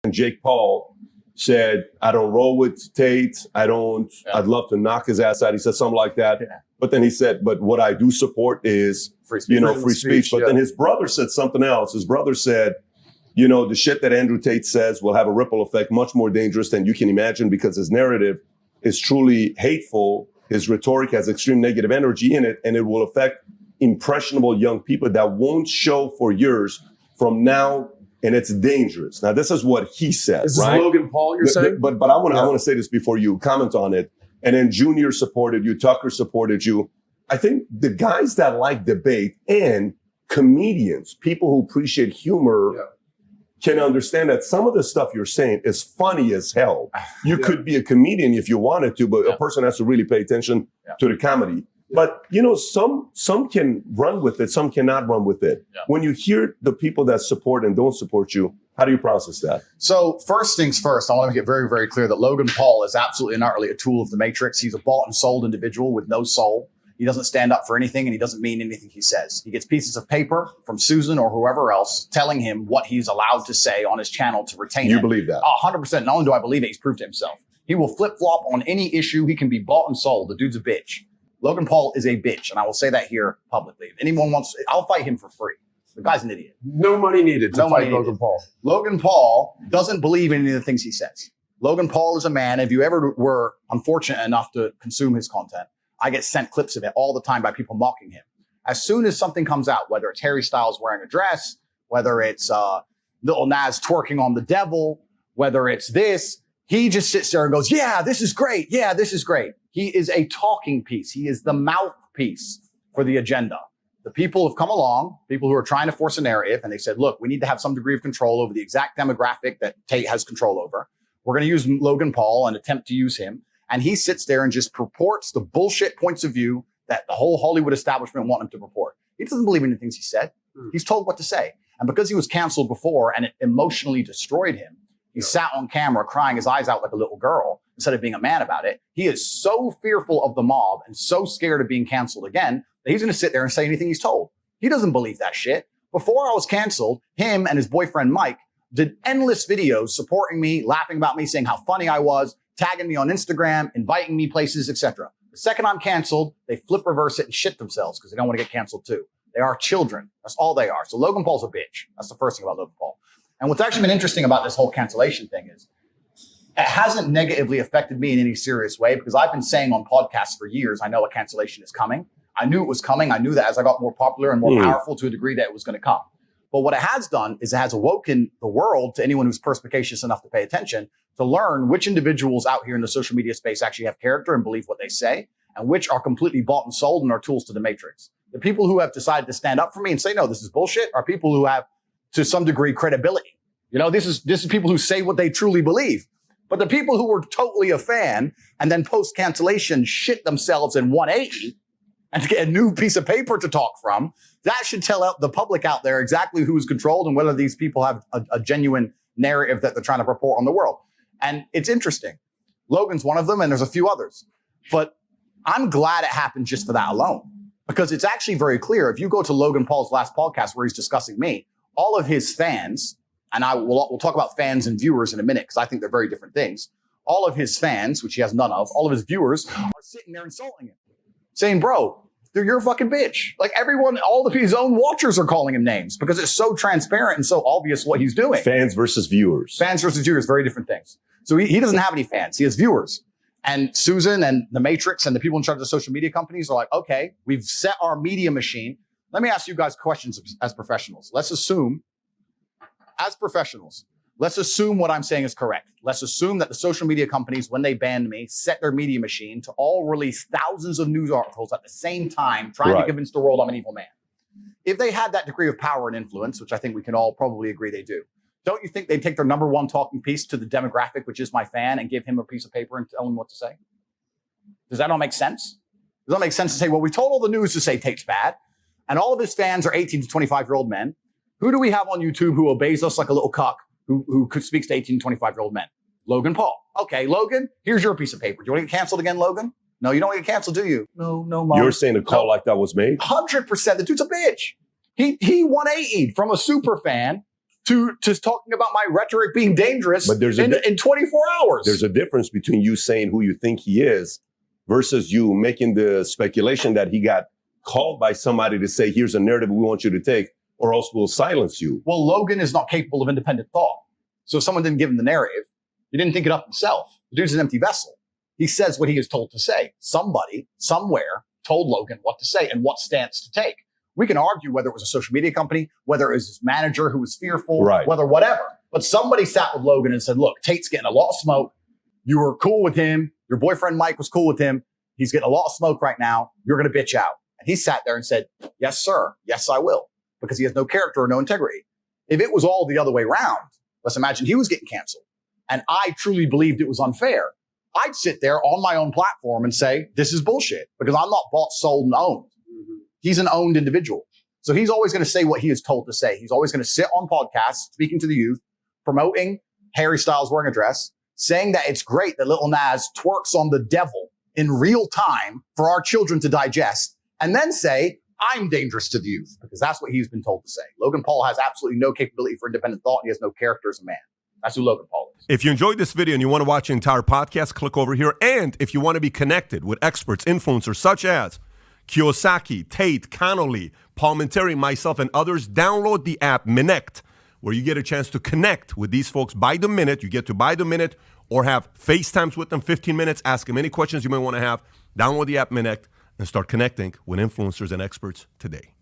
And Jake Paul said, I don't roll with Tate. I'd love to knock his ass out. He said something like that. Yeah. But then he said, but what I do support is, free speech. But then his brother said something else. His brother said, the shit that Andrew Tate says will have a ripple effect much more dangerous than you can imagine because his narrative is truly hateful. His rhetoric has extreme negative energy in it, and it will affect impressionable young people that won't show for years from now, and it's dangerous. Now, this is what he said, This right? is Logan Paul, you're saying? But I want to say this before you comment on it. And then Junior supported you, Tucker supported you. I think the guys that like debate and comedians, people who appreciate humor, can understand that some of the stuff you're saying is funny as hell. You could be a comedian if you wanted to, but a person has to really pay attention to the comedy. But, some can run with it, some cannot run with it. Yeah. When you hear the people that support and don't support you, how do you process that? So first things first, I want to make it very, very clear that Logan Paul is absolutely and utterly a tool of the Matrix. He's a bought and sold individual with no soul. He doesn't stand up for anything, and he doesn't mean anything he says. He gets pieces of paper from Susan or whoever else telling him what he's allowed to say on his channel to retain it. You believe that? 100%. Not only do I believe it, he's proved it himself. He will flip-flop on any issue. He can be bought and sold. The dude's a bitch. Logan Paul is a bitch, and I will say that here publicly. If anyone wants, I'll fight him for free. The guy's an idiot. No money needed to fight Logan Paul. Logan Paul doesn't believe in any of the things he says. Logan Paul is a man. If you ever were unfortunate enough to consume his content, I get sent clips of it all the time by people mocking him. As soon as something comes out, whether it's Harry Styles wearing a dress, whether it's Lil Nas twerking on the devil, whether it's this, he just sits there and goes, yeah, this is great. Yeah, this is great. He is a talking piece. He is the mouthpiece for the agenda. The people have come along, people who are trying to force a narrative, and they said, look, we need to have some degree of control over the exact demographic that Tate has control over. We're going to use Logan Paul and attempt to use him. And he sits there and just purports the bullshit points of view that the whole Hollywood establishment want him to purport. He doesn't believe in the things he said. He's told what to say. And because he was canceled before and it emotionally destroyed him, he sat on camera crying his eyes out like a little girl instead of being a man about it. He is so fearful of the mob and so scared of being canceled again that he's going to sit there and say anything he's told. He doesn't believe that shit. Before I was canceled, him and his boyfriend Mike did endless videos supporting me, laughing about me, saying how funny I was, tagging me on Instagram, inviting me places, etc. The second I'm canceled, they flip reverse it and shit themselves because they don't want to get canceled too. They are children. That's all they are. So Logan Paul's a bitch. That's the first thing about Logan Paul. And what's actually been interesting about this whole cancellation thing is it hasn't negatively affected me in any serious way because I've been saying on podcasts for years, I know a cancellation is coming. I knew it was coming. I knew that as I got more popular and more powerful to a degree that it was going to come. But what it has done is it has awoken the world, to anyone who's perspicacious enough to pay attention, to learn which individuals out here in the social media space actually have character and believe what they say, and which are completely bought and sold and are tools to the Matrix. The people who have decided to stand up for me and say, no, this is bullshit, are people who have, to some degree, credibility. This is people who say what they truly believe. But the people who were totally a fan and then post-cancellation shit themselves in 180 and to get a new piece of paper to talk from, that should tell the public out there exactly who is controlled and whether these people have a genuine narrative that they're trying to purport on the world. And it's interesting. Logan's one of them, and there's a few others. But I'm glad it happened just for that alone, because it's actually very clear. If you go to Logan Paul's last podcast where he's discussing me, all of his fans, and we'll talk about fans and viewers in a minute because I think they're very different things. All of his fans, which he has none of, all of his viewers are sitting there insulting him, saying, bro, you're a fucking bitch. Like everyone, all of his own watchers are calling him names because it's so transparent and so obvious what he's doing. Fans versus viewers. Fans versus viewers, very different things. So he doesn't have any fans. He has viewers. And Susan and the Matrix and the people in charge of social media companies are like, okay, we've set our media machine. Let me ask you guys questions as professionals. Let's assume, as professionals, let's assume what I'm saying is correct. Let's assume that the social media companies, when they banned me, set their media machine to all release thousands of news articles at the same time, trying to convince the world I'm an evil man. If they had that degree of power and influence, which I think we can all probably agree they do, don't you think they'd take their number one talking piece to the demographic, which is my fan, and give him a piece of paper and tell him what to say? Does that all make sense? Does that make sense to say, well, we told all the news to say Tate's bad, and all of his fans are 18 to 25-year-old men. Who do we have on YouTube who obeys us like a little cuck who speaks to 18 to 25-year-old men? Logan Paul. Okay, Logan, here's your piece of paper. Do you want to get canceled again, Logan? No, you don't want to get canceled, do you? No, Mom. You're saying a call like that was made? 100%. The dude's a bitch. He 180'd from a super fan to talking about my rhetoric being dangerous in 24 hours. There's a difference between you saying who you think he is versus you making the speculation that he got called by somebody to say, here's a narrative we want you to take, or else we'll silence you. Well, Logan is not capable of independent thought. So if someone didn't give him the narrative, he didn't think it up himself. The dude's an empty vessel. He says what he is told to say. Somebody, somewhere, told Logan what to say and what stance to take. We can argue whether it was a social media company, whether it was his manager who was fearful, whether whatever. But somebody sat with Logan and said, look, Tate's getting a lot of smoke. You were cool with him. Your boyfriend Mike was cool with him. He's getting a lot of smoke right now. You're going to bitch out. And he sat there and said, yes, sir. Yes, I will. Because he has no character or no integrity. If it was all the other way around, let's imagine he was getting canceled. And I truly believed it was unfair. I'd sit there on my own platform and say, this is bullshit because I'm not bought, sold, and owned. He's an owned individual. So he's always going to say what he is told to say. He's always going to sit on podcasts, speaking to the youth, promoting Harry Styles wearing a dress, saying that it's great that Lil Nas twerks on the devil in real time for our children to digest, and then say, I'm dangerous to the youth, because that's what he's been told to say. Logan Paul has absolutely no capability for independent thought. And he has no character as a man. That's who Logan Paul is. If you enjoyed this video and you want to watch the entire podcast, click over here. And if you want to be connected with experts, influencers such as Kiyosaki, Tate, Connolly, Paul Menteri, myself, and others, download the app Minect, where you get a chance to connect with these folks by the minute. You get to buy the minute or have FaceTimes with them, 15 minutes, ask them any questions you may want to have. Download the app Minect and start connecting with influencers and experts today.